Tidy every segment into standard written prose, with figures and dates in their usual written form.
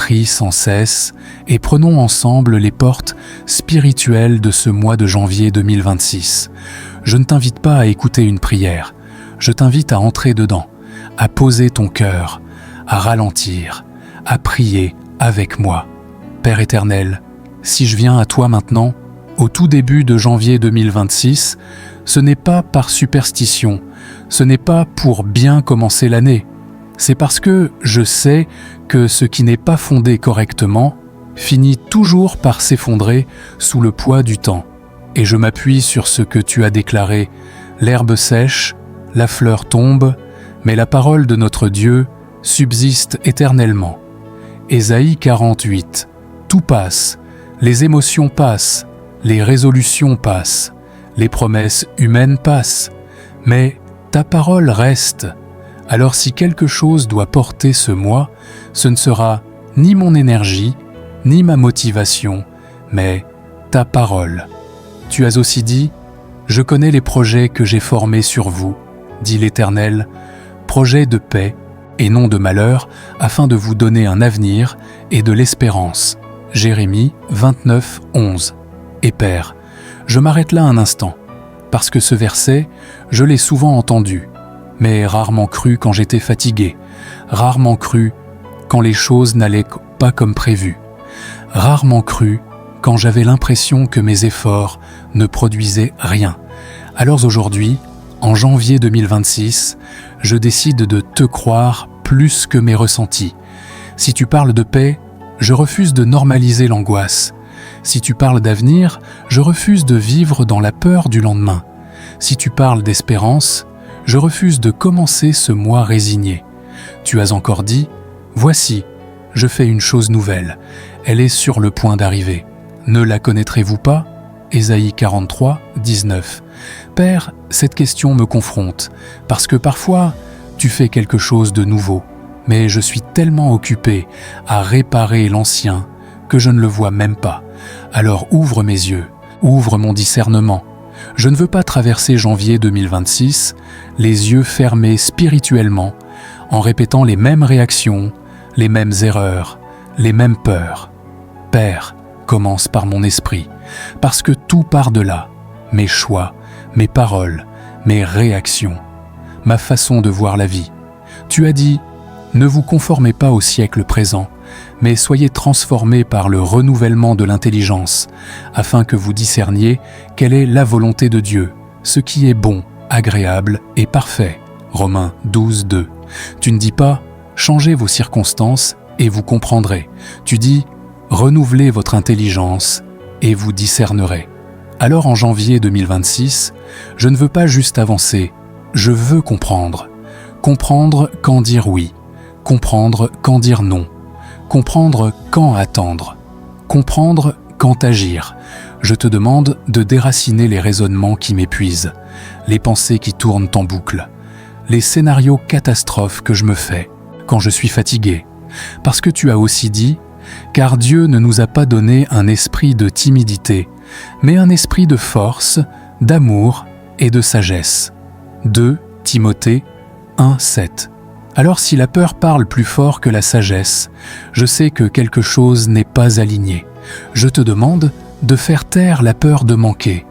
prie sans cesse et prenons ensemble les portes spirituelles de ce mois de janvier 2026. Je ne t'invite pas à écouter une prière, je t'invite à entrer dedans, à poser ton cœur, à ralentir, à prier avec moi. Père éternel, si je viens à toi maintenant, au tout début de janvier 2026, ce n'est pas par superstition, ce n'est pas pour bien commencer l'année. C'est parce que je sais que ce qui n'est pas fondé correctement finit toujours par s'effondrer sous le poids du temps. Et je m'appuie sur ce que tu as déclaré. L'herbe sèche, la fleur tombe, mais la parole de notre Dieu subsiste éternellement. Ésaïe 48. Tout passe, les émotions passent, les résolutions passent, les promesses humaines passent, mais ta parole reste. Alors si quelque chose doit porter ce mois, ce ne sera ni mon énergie, ni ma motivation, mais ta parole. Tu as aussi dit, « Je connais les projets que j'ai formés sur vous, dit l'Éternel, projets de paix et non de malheur, afin de vous donner un avenir et de l'espérance. » Jérémie 29, 11. Et Père, je m'arrête là un instant, parce que ce verset, je l'ai souvent entendu, mais rarement cru quand j'étais fatigué, rarement cru quand les choses n'allaient pas comme prévu, rarement cru quand j'avais l'impression que mes efforts ne produisaient rien. Alors aujourd'hui, en janvier 2026, je décide de te croire plus que mes ressentis. Si tu parles de paix, je refuse de normaliser l'angoisse. Si tu parles d'avenir, je refuse de vivre dans la peur du lendemain. Si tu parles d'espérance, je refuse de commencer ce mois résigné. Tu as encore dit, « Voici, je fais une chose nouvelle. Elle est sur le point d'arriver. Ne la connaîtrez-vous pas » Ésaïe 43, 19. Père, cette question me confronte, parce que parfois, tu fais quelque chose de nouveau, mais je suis tellement occupé à réparer l'ancien que je ne le vois même pas. Alors ouvre mes yeux, ouvre mon discernement. Je ne veux pas traverser janvier 2026 les yeux fermés spirituellement, en répétant les mêmes réactions, les mêmes erreurs, les mêmes peurs. Père, commence par mon esprit, parce que tout part de là, mes choix, mes paroles, mes réactions, ma façon de voir la vie. Tu as dit, ne vous conformez pas au siècle présent, mais soyez transformés par le renouvellement de l'intelligence, afin que vous discerniez quelle est la volonté de Dieu, ce qui est bon, agréable et parfait. Romains 12, 2. Tu ne dis pas « changez vos circonstances et vous comprendrez ». Tu dis « renouvelez votre intelligence et vous discernerez ». Alors en janvier 2026, je ne veux pas juste avancer, je veux comprendre. Comprendre quand dire oui, comprendre quand dire non, comprendre quand attendre, comprendre quand agir. Je te demande de déraciner les raisonnements qui m'épuisent, les pensées qui tournent en boucle, les scénarios catastrophes que je me fais quand je suis fatigué. Parce que tu as aussi dit, car Dieu ne nous a pas donné un esprit de timidité, mais un esprit de force, d'amour et de sagesse. 2 Timothée 1, 7. Alors si la peur parle plus fort que la sagesse, je sais que quelque chose n'est pas aligné. Je te demande de faire taire la peur de manquer,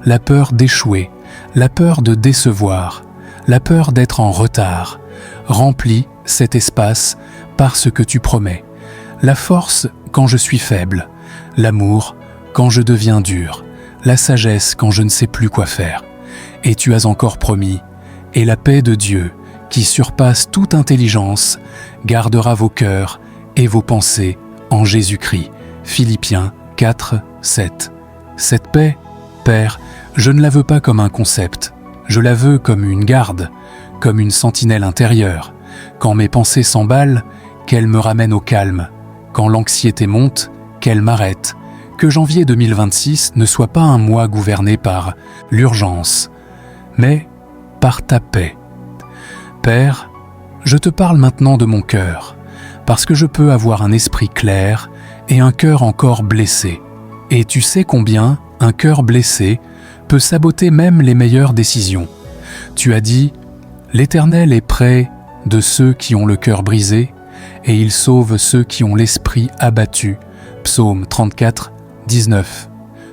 la peur d'échouer, la peur de décevoir, la peur d'être en retard. Remplis cet espace par ce que tu promets. La force quand je suis faible, l'amour quand je deviens dur, la sagesse quand je ne sais plus quoi faire. Et tu as encore promis, et la paix de Dieu, qui surpasse toute intelligence, gardera vos cœurs et vos pensées en Jésus-Christ. Philippiens 4, 7. Cette paix, Père, je ne la veux pas comme un concept, je la veux comme une garde, comme une sentinelle intérieure. Quand mes pensées s'emballent, qu'elle me ramène au calme. Quand l'anxiété monte, qu'elle m'arrête. Que janvier 2026 ne soit pas un mois gouverné par l'urgence, mais par ta paix. Père, je te parle maintenant de mon cœur, parce que je peux avoir un esprit clair et un cœur encore blessé. Et tu sais combien un cœur blessé peut saboter même les meilleures décisions. Tu as dit « L'Éternel est près de ceux qui ont le cœur brisé et il sauve ceux qui ont l'esprit abattu. Psaume 34, 19.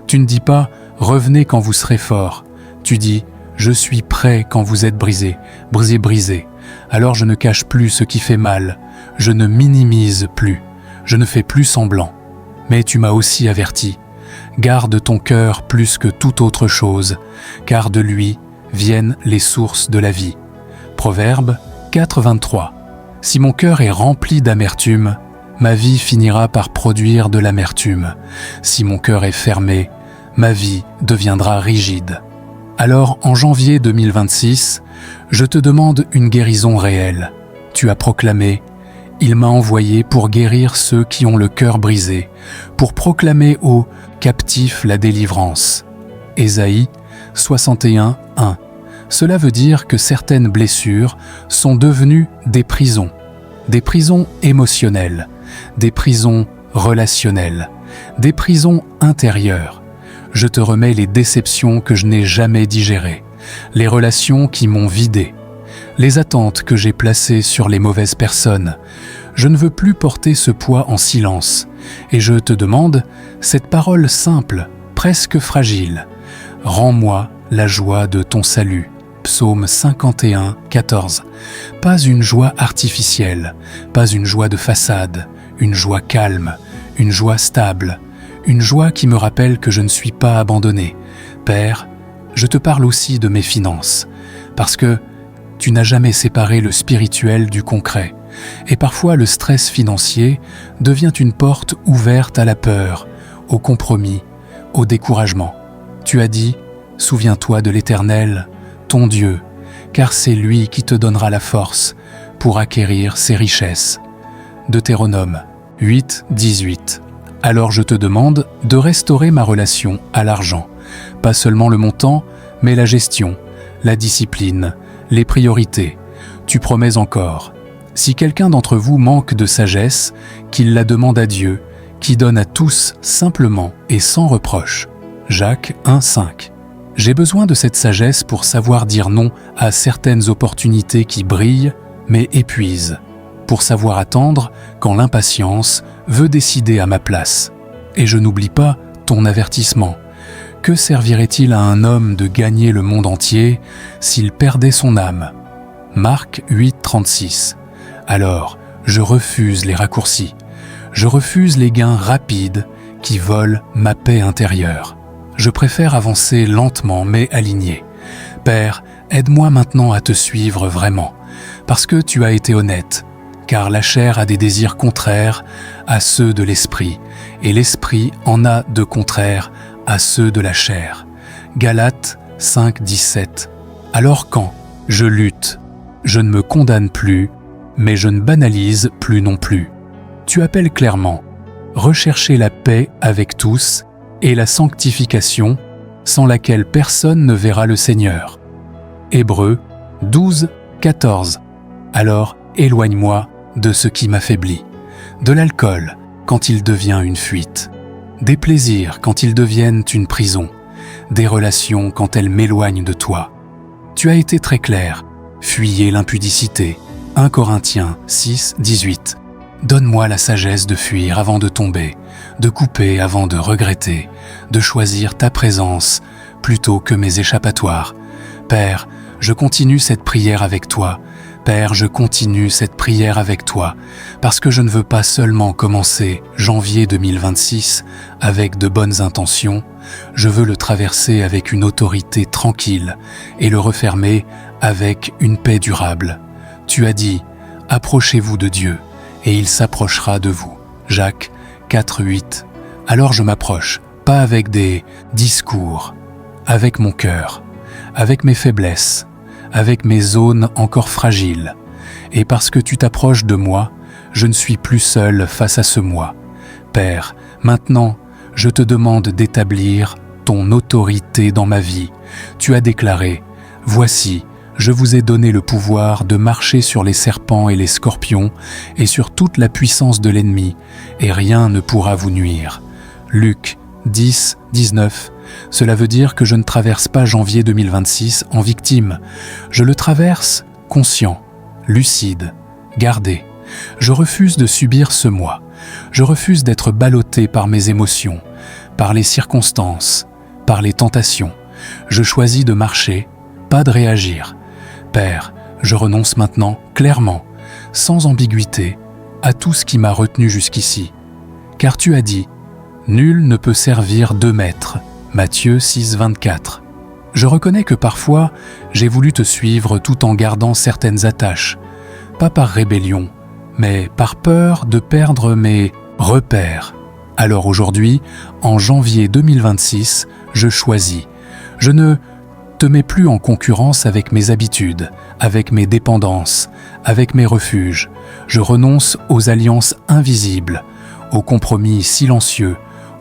Tu ne dis pas « Revenez quand vous serez fort ». Tu dis « Je suis prêt quand vous êtes brisé, brisé. Alors je ne cache plus ce qui fait mal, je ne minimise plus, je ne fais plus semblant. Mais tu m'as aussi averti. Garde ton cœur plus que toute autre chose, car de lui viennent les sources de la vie. » Proverbe 4, 23. Si mon cœur est rempli d'amertume, ma vie finira par produire de l'amertume. Si mon cœur est fermé, ma vie deviendra rigide. Alors, en janvier 2026, je te demande une guérison réelle. Tu as proclamé « Il m'a envoyé pour guérir ceux qui ont le cœur brisé, pour proclamer aux captifs la délivrance. » Ésaïe 61, 1. Cela veut dire que certaines blessures sont devenues des prisons émotionnelles, des prisons relationnelles, des prisons intérieures. Je te remets les déceptions que je n'ai jamais digérées, les relations qui m'ont vidé, les attentes que j'ai placées sur les mauvaises personnes. Je ne veux plus porter ce poids en silence, et je te demande cette parole simple, presque fragile. Rends-moi la joie de ton salut. Psaume 51, 14. Pas une joie artificielle, pas une joie de façade, une joie calme, une joie stable, une joie qui me rappelle que je ne suis pas abandonné. Père, je te parle aussi de mes finances, parce que tu n'as jamais séparé le spirituel du concret. Et parfois le stress financier devient une porte ouverte à la peur, au compromis, au découragement. Tu as dit, souviens-toi de l'Éternel, ton Dieu, car c'est lui qui te donnera la force pour acquérir ses richesses. Deutéronome 8, 18. Alors je te demande de restaurer ma relation à l'argent, pas seulement le montant, mais la gestion, la discipline, les priorités. Tu promets encore, si quelqu'un d'entre vous manque de sagesse, qu'il la demande à Dieu, qui donne à tous simplement et sans reproche. Jacques 1, 5. J'ai besoin de cette sagesse pour savoir dire non à certaines opportunités qui brillent, mais épuisent, pour savoir attendre quand l'impatience veut décider à ma place. Et je n'oublie pas ton avertissement. Que servirait-il à un homme de gagner le monde entier s'il perdait son âme? Marc 8, 36. Alors, je refuse les raccourcis. Je refuse les gains rapides qui volent ma paix intérieure. Je préfère avancer lentement mais aligné. Père, aide-moi maintenant à te suivre vraiment, parce que tu as été honnête, car la chair a des désirs contraires à ceux de l'esprit, et l'esprit en a de contraires à ceux de la chair. Galates 5, 17. Alors quand je lutte, je ne me condamne plus, mais je ne banalise plus non plus. Tu appelles clairement, rechercher la paix avec tous et la sanctification, sans laquelle personne ne verra le Seigneur. Hébreux 12, 14. Alors éloigne-moi de ce qui m'affaiblit, de l'alcool quand il devient une fuite, des plaisirs quand ils deviennent une prison, des relations quand elles m'éloignent de toi. Tu as été très clair, fuyez l'impudicité. 1 Corinthiens 6, 18. Donne-moi la sagesse de fuir avant de tomber, de couper avant de regretter, de choisir ta présence plutôt que mes échappatoires. Père, je continue cette prière avec toi. Père, je continue cette prière avec toi, parce que je ne veux pas seulement commencer janvier 2026 avec de bonnes intentions, je veux le traverser avec une autorité tranquille et le refermer avec une paix durable. Tu as dit, approchez-vous de Dieu, et il s'approchera de vous. Jacques 4, 8. Alors je m'approche, pas avec des discours, avec mon cœur, avec mes faiblesses, avec mes zones encore fragiles. Et parce que tu t'approches de moi, je ne suis plus seul face à ce moi. Père, maintenant, je te demande d'établir ton autorité dans ma vie. Tu as déclaré, « Voici, je vous ai donné le pouvoir de marcher sur les serpents et les scorpions et sur toute la puissance de l'ennemi, et rien ne pourra vous nuire. » Luc 10, 19. Cela veut dire que je ne traverse pas janvier 2026 en victime. Je le traverse conscient, lucide, gardé, Je refuse de subir ce mois. Je refuse d'être ballotté par mes émotions, par les circonstances, par les tentations. Je choisis de marcher, pas de réagir. Père, je renonce maintenant, clairement, sans ambiguïté, à tout ce qui m'a retenu jusqu'ici. Car tu as dit, « Nul ne peut servir deux maîtres » Matthieu 6, 24. Je reconnais que parfois, j'ai voulu te suivre tout en gardant certaines attaches, pas par rébellion, mais par peur de perdre mes repères. Alors aujourd'hui, en janvier 2026, je choisis. Je ne te mets plus en concurrence avec mes habitudes, avec mes dépendances, avec mes refuges. Je renonce aux alliances invisibles, aux compromis silencieux,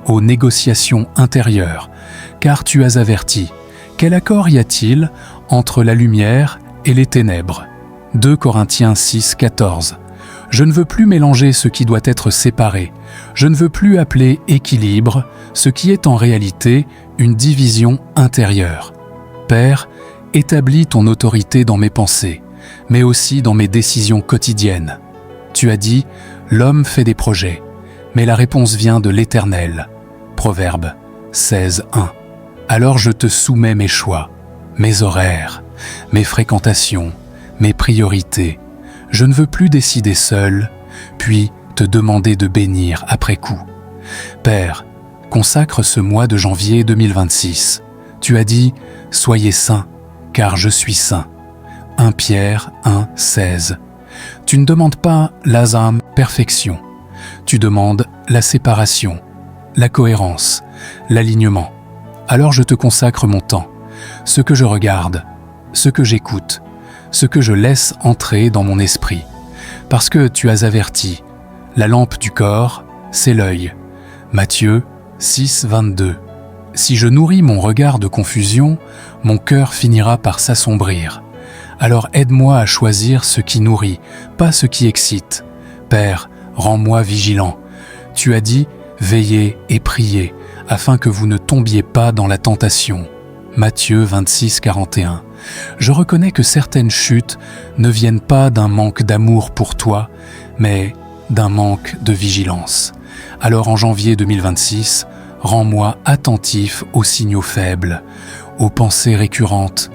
aux négociations intérieures, car tu as averti. Quel accord y a-t-il entre la lumière et les ténèbres ? 2 Corinthiens 6, 14. Je ne veux plus mélanger ce qui doit être séparé. Je ne veux plus appeler équilibre ce qui est en réalité une division intérieure. Père, établis ton autorité dans mes pensées, mais aussi dans mes décisions quotidiennes. Tu as dit, l'homme fait des projets, mais la réponse vient de l'Éternel. Proverbe 16, 1. Alors je te soumets mes choix, mes horaires, mes fréquentations, mes priorités. Je ne veux plus décider seul, puis te demander de bénir après coup. Père, consacre ce mois de janvier 2026. Tu as dit, soyez saints, car je suis saint. 1 Pierre 1, 16. Tu ne demandes pas l'azam, perfection. Tu demandes la séparation, la cohérence, l'alignement. Alors je te consacre mon temps, ce que je regarde, ce que j'écoute, ce que je laisse entrer dans mon esprit. Parce que tu as averti, la lampe du corps, c'est l'œil. Matthieu 6, 22. Si je nourris mon regard de confusion, mon cœur finira par s'assombrir. Alors aide-moi à choisir ce qui nourrit, pas ce qui excite. Père, rends-moi vigilant. Tu as dit, veillez et priez, afin que vous ne tombiez pas dans la tentation. Matthieu 26, 41. Je reconnais que certaines chutes ne viennent pas d'un manque d'amour pour toi, mais d'un manque de vigilance. Alors en janvier 2026, rends-moi attentif aux signaux faibles, aux pensées récurrentes,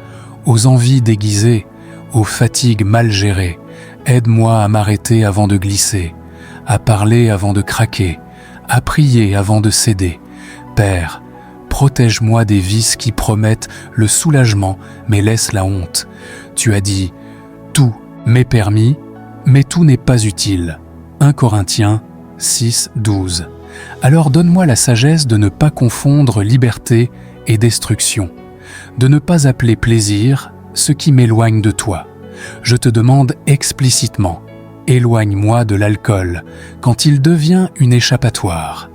aux envies déguisées, aux fatigues mal gérées. Aide-moi à m'arrêter avant de glisser, à parler avant de craquer, à prier avant de céder. Père, protège-moi des vices qui promettent le soulagement mais laissent la honte. Tu as dit, tout m'est permis, mais tout n'est pas utile. 1 Corinthiens 6, 12. Alors donne-moi la sagesse de ne pas confondre liberté et destruction, de ne pas appeler plaisir ce qui m'éloigne de toi. Je te demande explicitement, éloigne-moi de l'alcool quand il devient une échappatoire.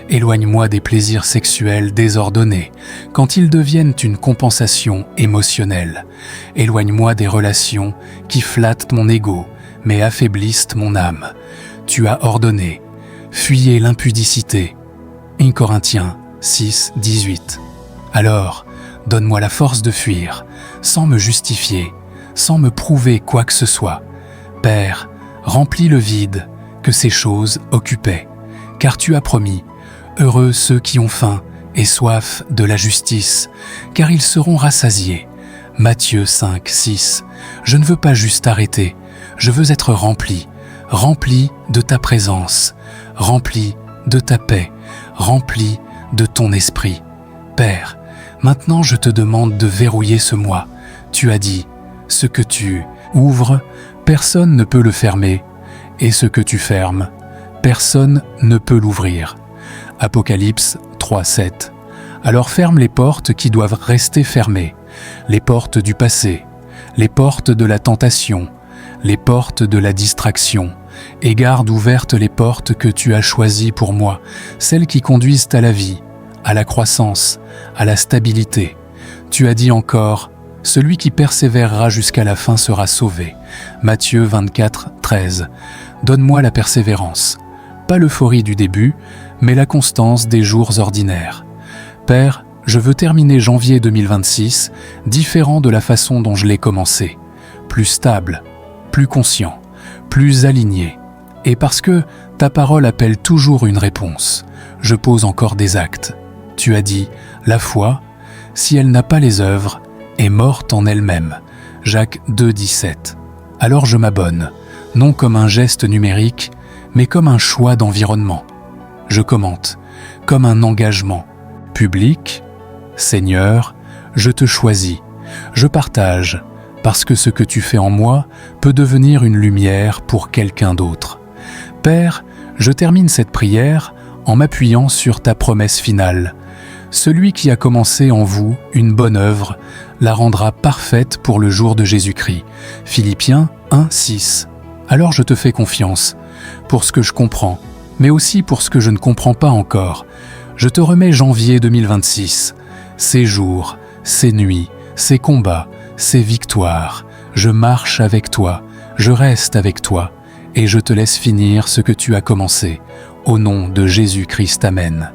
Éloigne-moi des plaisirs sexuels désordonnés quand ils deviennent une compensation émotionnelle. Éloigne-moi des relations qui flattent mon ego mais affaiblissent mon âme. Tu as ordonné, fuyez l'impudicité. 1 Corinthiens 6, 18. Alors, donne-moi la force de fuir, sans me justifier, sans me prouver quoi que ce soit. Père, remplis le vide que ces choses occupaient, car tu as promis, heureux ceux qui ont faim et soif de la justice, car ils seront rassasiés. Matthieu 5, 6. Je ne veux pas juste arrêter, je veux être rempli de ta présence, rempli de ta paix, rempli de ton esprit. Père, maintenant je te demande de verrouiller ce mois. Tu as dit, ce que tu ouvres, personne ne peut le fermer, et ce que tu fermes, personne ne peut l'ouvrir. Apocalypse 3, 7. Alors ferme les portes qui doivent rester fermées, les portes du passé, les portes de la tentation, les portes de la distraction, et garde ouvertes les portes que tu as choisies pour moi, celles qui conduisent à la vie, à la croissance, à la stabilité. Tu as dit encore, celui qui persévérera jusqu'à la fin sera sauvé. Matthieu 24, 13. Donne-moi la persévérance, pas l'euphorie du début, mais la constance des jours ordinaires. Père, je veux terminer janvier 2026 différent de la façon dont je l'ai commencé, plus stable, plus conscient, plus aligné, Et parce que ta parole appelle toujours une réponse, je pose encore des actes. Tu as dit, la foi, si elle n'a pas les œuvres, est morte en elle-même. Jacques 2, 17. Alors je m'abonne, non comme un geste numérique, mais comme un choix d'environnement. Je commente, comme un engagement. Public, Seigneur, je te choisis, je partage, parce que ce que tu fais en moi peut devenir une lumière pour quelqu'un d'autre. Père, je termine cette prière en m'appuyant sur ta promesse finale. Celui qui a commencé en vous une bonne œuvre la rendra parfaite pour le jour de Jésus-Christ. Philippiens 1, 6. Alors je te fais confiance, pour ce que je comprends, mais aussi pour ce que je ne comprends pas encore. Je te remets janvier 2026, ces jours, ces nuits, ces combats, ces victoires. Je marche avec toi, je reste avec toi, et je te laisse finir ce que tu as commencé. Au nom de Jésus-Christ, Amen.